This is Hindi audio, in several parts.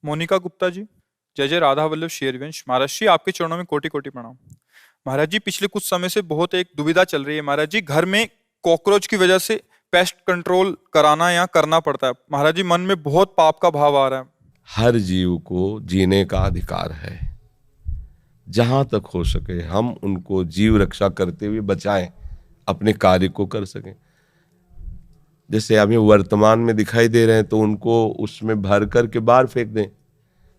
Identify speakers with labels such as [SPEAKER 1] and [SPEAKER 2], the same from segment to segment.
[SPEAKER 1] मोनिका गुप्ता जी। जय जय राधा वल्लभ शेरवंश। महाराज जी, आपके चरणों में कोटि कोटि प्रणाम। महाराज जी, पिछले कुछ समय से बहुत एक दुविधा चल रही है महाराज जी। घर में कॉकरोच की वजह से पेस्ट कंट्रोल कराना या करना पड़ता है महाराज जी। मन में बहुत पाप का भाव आ रहा है।
[SPEAKER 2] हर जीव को जीने का अधिकार है। जहां तक हो सके हम उनको जीव रक्षा करते हुए बचाएं, अपने कार्य को कर सकें। जैसे हमें वर्तमान में दिखाई दे रहे हैं तो उनको उसमें भर करके बाहर फेंक दें।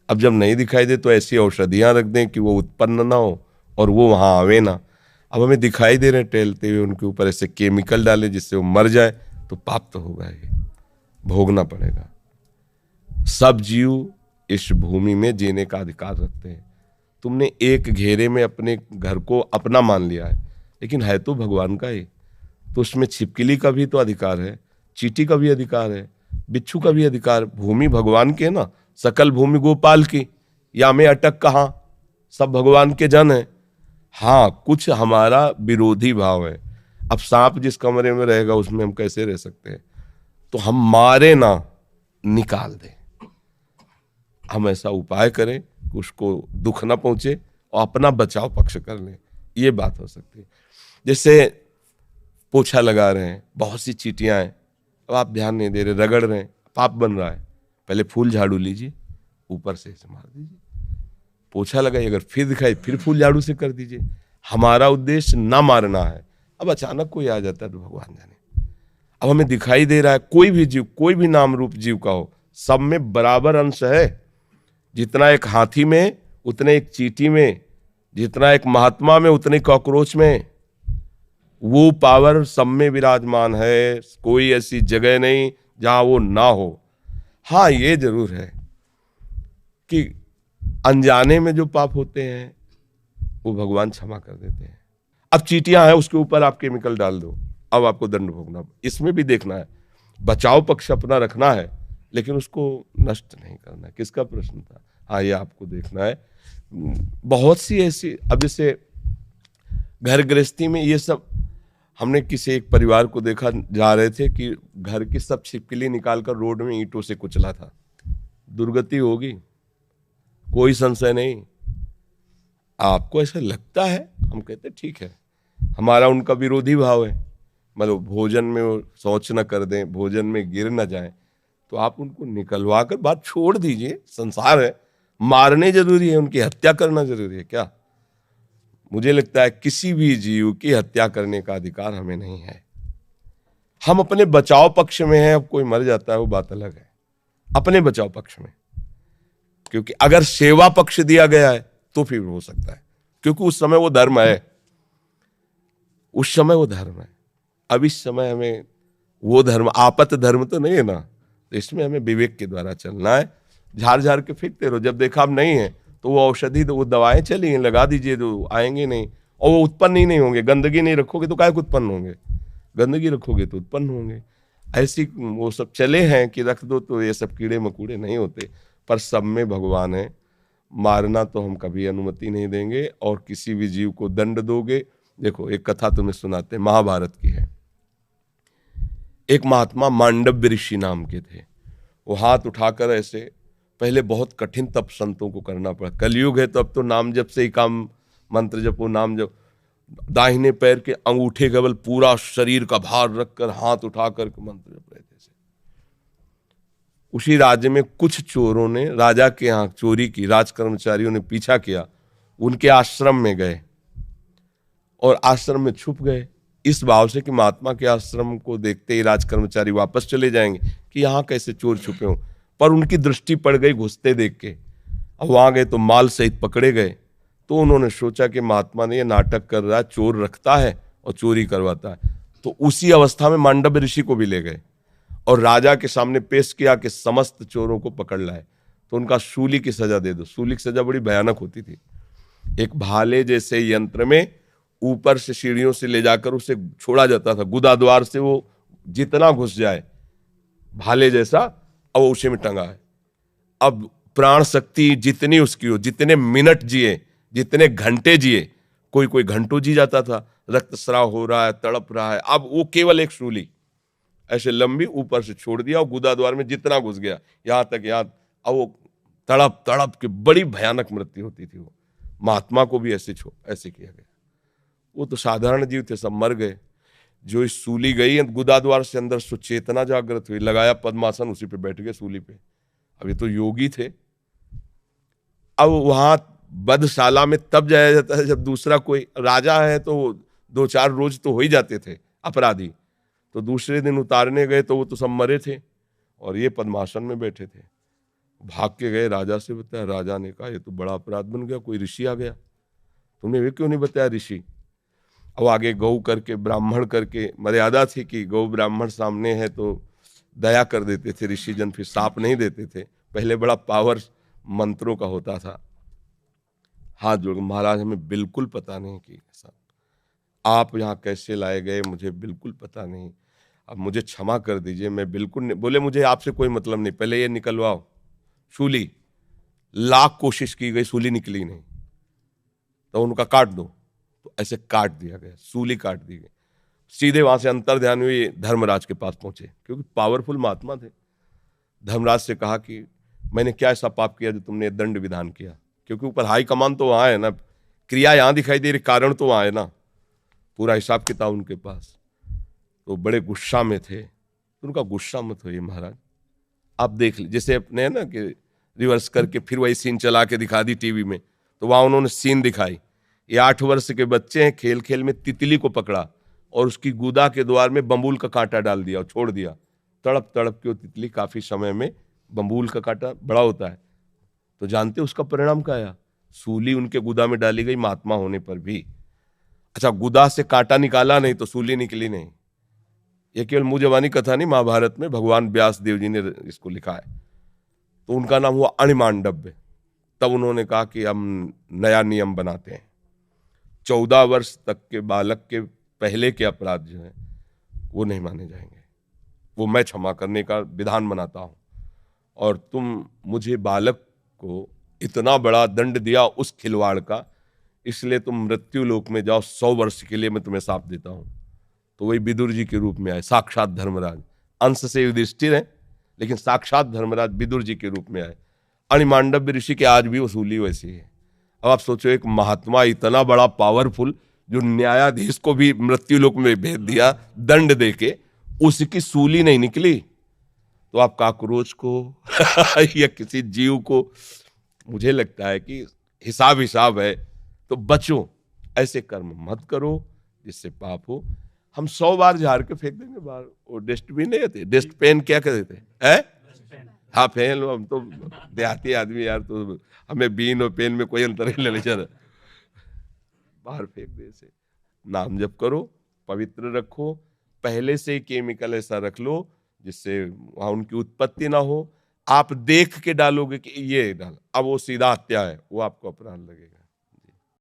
[SPEAKER 2] अब जब नहीं दिखाई दे तो ऐसी औषधियां रख दें कि वो उत्पन्न ना हो और वो वहां आवे ना। अब हमें दिखाई दे रहे हैं टहलते हुए, उनके ऊपर ऐसे केमिकल डालें जिससे वो मर जाए, तो पाप तो होगा, ये भोगना पड़ेगा। सब जीव इस भूमि में जीने का अधिकार रखते हैं। तुमने एक घेरे में अपने घर को अपना मान लिया है, लेकिन है तो भगवान का ही। तो उसमें छिपकली का भी तो अधिकार है, चींटी का भी अधिकार है, बिच्छू का भी अधिकार। भूमि भगवान के ना, सकल भूमि गोपाल की, या में अटक कहाँ, सब भगवान के जन है। हाँ, कुछ हमारा विरोधी भाव है। अब सांप जिस कमरे में रहेगा उसमें हम कैसे रह सकते हैं? तो हम मारे ना, निकाल दें। हम ऐसा उपाय करें कि उसको दुख ना पहुंचे और अपना बचाव पक्ष कर लें। ये बात हो सकती है। जैसे पोछा लगा रहे हैं, बहुत सी चींटियां हैं, अब आप ध्यान नहीं दे रहे, रगड़ रहे हैं, पाप बन रहा है। पहले फूल झाड़ू लीजिए, ऊपर से इसे मार दीजिए। पोछा लगाइए, अगर फिर दिखाई फिर फूल झाड़ू से कर दीजिए। हमारा उद्देश्य ना मारना है। अब अचानक कोई आ जाता है तो भगवान जाने। अब हमें दिखाई दे रहा है कोई भी जीव, कोई भी नाम रूप जीव का हो, सब में बराबर अंश है। जितना एक हाथी में उतने एक चींटी में, जितना एक महात्मा में उतने कॉकरोच में। वो पावर सब में विराजमान है। कोई ऐसी जगह नहीं जहां वो ना हो। हाँ, ये जरूर है कि अनजाने में जो पाप होते हैं वो भगवान क्षमा कर देते हैं। अब चींटियां हैं, उसके ऊपर आप केमिकल डाल दो, अब आपको दंड भोगना। इसमें भी देखना है, बचाव पक्ष अपना रखना है, लेकिन उसको नष्ट नहीं करना है। किसका प्रश्न था? हाँ, ये आपको देखना है। बहुत सी ऐसी, अब जैसे घर गृहस्थी में ये सब, हमने किसी एक परिवार को देखा, जा रहे थे कि घर की सब छिपकली निकालकर रोड में ईंटों से कुचला था। दुर्गति होगी, कोई संशय नहीं। आपको ऐसा लगता है, हम कहते ठीक है, हमारा उनका विरोधी भाव है। मतलब भोजन में वो शौच न कर दें, भोजन में गिर न जाए, तो आप उनको निकलवा कर बात छोड़ दीजिए। संसार है, मारने जरूरी है, उनकी हत्या करना जरूरी है क्या? मुझे लगता है किसी भी जीव की हत्या करने का अधिकार हमें नहीं है। हम अपने बचाव पक्ष में हैं। अब कोई मर जाता है वो बात अलग है, अपने बचाव पक्ष में। क्योंकि अगर सेवा पक्ष दिया गया है तो फिर हो सकता है, क्योंकि उस समय वो धर्म है, उस समय वो धर्म है। अब इस समय हमें वो धर्म, आपत धर्म तो नहीं है ना, तो इसमें हमें विवेक के द्वारा चलना है। झाड़ झाड़ के फेंकते रहो, जब देखा अब नहीं है तो वो औषधि, वो दवाएं चली हैं, लगा दीजिए, तो आएंगे नहीं और वो उत्पन्न ही नहीं होंगे। गंदगी नहीं रखोगे तो काहे को उत्पन्न होंगे? गंदगी रखोगे तो उत्पन्न होंगे। ऐसी वो सब चले हैं कि रख दो तो ये सब कीड़े मकूड़े नहीं होते। पर सब में भगवान है। मारना तो हम कभी अनुमति नहीं देंगे। और किसी भी जीव को दंड दोगे, देखो एक कथा तुम्हें सुनाते हैं, महाभारत की है। एक महात्मा मांडव्य ऋषि नाम के थे। वो हाथ उठाकर ऐसे, पहले बहुत कठिन तप संतों को करना पड़ा। कलयुग है तो अब तो नाम जप से ही काम, मंत्र जपो, नाम जप। दाहिने पैर के अंगूठे केवल पूरा शरीर का भार रखकर हाथ उठाकर मंत्र जप रहे थे। उसी राज्य में कुछ चोरों ने राजा के यहाँ चोरी की, राज कर्मचारियों ने पीछा किया, उनके आश्रम में गए और आश्रम में छुप गए, इस भाव से कि महात्मा के आश्रम को देखते ही राज कर्मचारी वापस चले जाएंगे कि यहाँ कैसे चोर छुपे हों। पर उनकी दृष्टि पड़ गई घुसते देख के। अब वहां गए तो माल सहित पकड़े गए। तो उन्होंने सोचा कि महात्मा ने ये नाटक कर रहा है, चोर रखता है और चोरी करवाता है। तो उसी अवस्था में मांडव्य ऋषि को भी ले गए और राजा के सामने पेश किया कि समस्त चोरों को पकड़ लाए तो उनका सूली की सजा दे दो। सूली की सजा बड़ी भयानक होती थी। एक भाले जैसे यंत्र में ऊपर से सीढ़ियों से ले जाकर उसे छोड़ा जाता था, गुदा द्वार से वो जितना घुस जाए भाले जैसा, अब वो उसी में टंगा है। अब प्राण शक्ति जितनी उसकी हो, जितने मिनट जिए, जितने घंटे जिए, कोई कोई घंटों जी जाता था, रक्तस्राव हो रहा है, तड़प रहा है। अब वो केवल एक सूली ऐसे लंबी ऊपर से छोड़ दिया और गुदा द्वार में जितना घुस गया, यहां तक, यहां, अब वो तड़प तड़प के, बड़ी भयानक मृत्यु होती थी वो। महात्मा को भी ऐसे किया गया। वो तो साधारण जीव थे, सब मर गए। जो इस सूली गई गुदा द्वार से अंदर, सुचेतना जागृत हुई, लगाया पद्मासन, उसी पे बैठ गए सूली पे। अब ये तो योगी थे। अब वहां बधशाला में तब जाया जाता है जब दूसरा कोई राजा है, तो 2-4 रोज तो हो ही जाते थे अपराधी, तो दूसरे दिन उतारने गए तो वो तो सब मरे थे और ये पद्मासन में बैठे थे। भाग के गए, राजा से बताया। राजा ने कहा ये तो बड़ा अपराध बन गया, कोई ऋषि आ गया, तुमने वे क्यों नहीं बताया ऋषि। अब आगे गौ करके, ब्राह्मण करके, मर्यादा थी कि गौ ब्राह्मण सामने है तो दया कर देते थे ऋषि जन, फिर साप नहीं देते थे। पहले बड़ा पावर मंत्रों का होता था। हाथ जोड़, महाराज हमें बिल्कुल पता नहीं कि ऐसा, आप यहाँ कैसे लाए गए मुझे बिल्कुल पता नहीं, अब मुझे क्षमा कर दीजिए, मैं बिल्कुल नहीं। बोले मुझे आपसे कोई मतलब नहीं, पहले ये निकलवाओ सूली। लाख कोशिश की गई, सूली निकली नहीं, तो उनका काट दो, तो ऐसे काट दिया गया, सूली काट दी गई। सीधे वहां से अंतर्ध्यान हुई, धर्मराज के पास पहुंचे, क्योंकि पावरफुल महात्मा थे। धर्मराज से कहा कि मैंने क्या ऐसा पाप किया जो तुमने दंड विधान किया, क्योंकि ऊपर हाई कमान तो वहां है ना, क्रिया यहां दिखाई दे रही, कारण तो वहां है ना, पूरा हिसाब किताब उनके पास। तो बड़े गुस्सा में थे। तो उनका गुस्सा मत होइए महाराज, आप देख लीजिए, जैसे अपने है ना कि रिवर्स करके फिर वही सीन चला के दिखा दी टीवी में, तो वहां उन्होंने सीन दिखाई। ये 8 वर्ष के बच्चे हैं, खेल खेल में तितली को पकड़ा और उसकी गुदा के द्वार में बम्बूल का कांटा डाल दिया और छोड़ दिया। तड़प तड़प के वो तितली, काफी समय में बम्बूल का कांटा बड़ा होता है, तो जानते उसका परिणाम क्या आया, सूली उनके गुदा में डाली गई महात्मा होने पर भी। अच्छा, गुदा से कांटा निकाला नहीं तो सूली निकली नहीं। ये केवल मुंह जबानी कथा नहीं, महाभारत में भगवान व्यास देव जी ने इसको लिखा है। तो उनका नाम हुआ अणिमांडव्य। तब उन्होंने कहा कि हम नया नियम बनाते हैं, 14 वर्ष तक के बालक के पहले के अपराध जो है वो नहीं माने जाएंगे, वो मैं क्षमा करने का विधान बनाता हूं। और तुम मुझे बालक को इतना बड़ा दंड दिया उस खिलवाड़ का, इसलिए तुम मृत्यु लोक में जाओ, 100 वर्ष के लिए मैं तुम्हें शाप देता हूं। तो वही विदुर जी के रूप में आए, साक्षात धर्मराज। अंश से युधिष्ठिर है, लेकिन साक्षात धर्मराज विदुर जी के रूप में आए। अणिमांडव्य ऋषि के आज भी वसूली वैसी है। अब आप सोचो, एक महात्मा इतना बड़ा पावरफुल, जो न्यायाधीश को भी मृत्यु लोक में भेज दिया दंड देके, उसकी सूली नहीं निकली, तो आप काकरोच को या किसी जीव को, मुझे लगता है कि हिसाब है, तो बचो, ऐसे कर्म मत करो जिससे पाप हो। हम 100 बार झाड़ के फेंक देंगे बाहर, वो डस्टबिन नहीं होते, डस्ट पेन क्या कहते हैं, हाँ फेन लो, हम तो देहाती आदमी यार, तो हमें बीन और पेन में कोई अंतर नहीं लेने चल, बाहर फेंक दे। से नाम जप करो, पवित्र रखो, पहले से ही केमिकल ऐसा रख लो जिससे वहां उनकी उत्पत्ति ना हो। आप देख के डालोगे कि ये डाल, अब वो सीधा हत्या है, वो आपको अपराध लगेगा।